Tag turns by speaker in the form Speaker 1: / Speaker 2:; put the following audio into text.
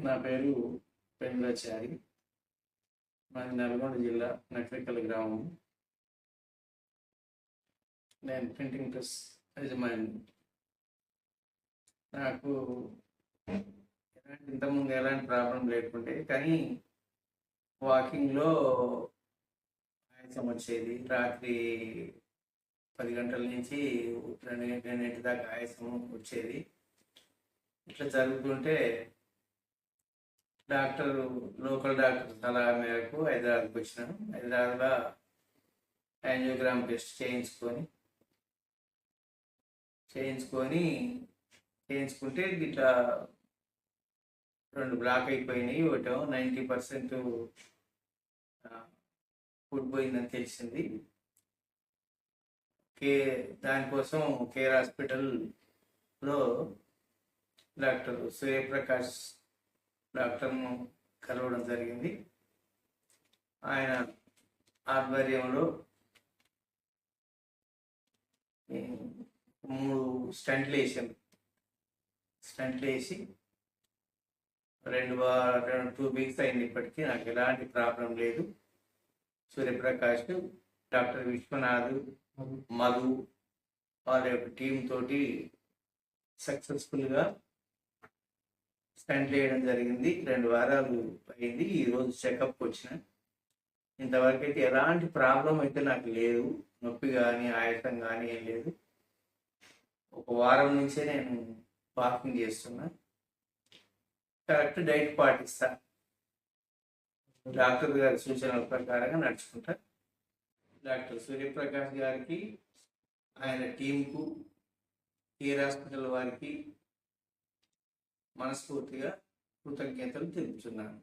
Speaker 1: నా పేరు పెండ్లాచారి. మాది నల్గొండ జిల్లా నకరికల్ గ్రామం. నేను ప్రింటింగ్ ప్రెస్ యజమాని. నాకు ఇంతకుముందు ఎలాంటి ప్రాబ్లం లేకుంటే, కానీ వాకింగ్లో ఆయాసం వచ్చేది. రాత్రి 10 గంటల నుంచి 2 దాకా ఆయాసం వచ్చేది. ఇట్లా జరుగుతుంటే లోకల్ డాక్టర్ సలహా మేరకు హైదరాబాద్కి వచ్చినాను. హైదరాబాద్లో యాంజియోగ్రామ్ టెస్ట్ చేయించుకుంటే ఇట్లా 2 బ్లాక్ అయిపోయినాయి. ఒకటో 90% ఫుడ్ పోయిందని తెలిసింది. దానికోసం కేర్ హాస్పిటల్లో డాక్టర్ సూర్యప్రకాష్ డాక్టర్ను కలవడం జరిగింది. ఆయన ఆధ్వర్యంలో 3 స్టంట్లు వేసి 2 వీక్స్ అయింది. ఇప్పటికీ నాకు ఎలాంటి ప్రాబ్లం లేదు. సూర్యప్రకాష్, డాక్టర్ విశ్వనాథ్, మధు వాళ్ళ యొక్క టీం తోటి సక్సెస్ఫుల్గా స్టంట్ వేయడం జరిగింది. 2 వారాలు అయింది. ఈరోజు చెకప్కి వచ్చిన. ఇంతవరకు అయితే ఎలాంటి ప్రాబ్లం అయితే నాకు లేదు. నొప్పి కానీ ఆయాసం కానీ ఏం లేదు. 1 వారం నుంచే నేను వాకింగ్ చేస్తున్నా. Correct diet పాటిస్తా. డాక్టర్ గారి సూచనల ప్రకారంగా నడుచుకుంటా. డాక్టర్ సూర్యప్రకాష్ గారికి, ఆయన టీంకు, కేర్ హాస్పిటల్ వారికి మనస్ఫూర్తిగా కృతజ్ఞతలు తెలుపుతున్నాను.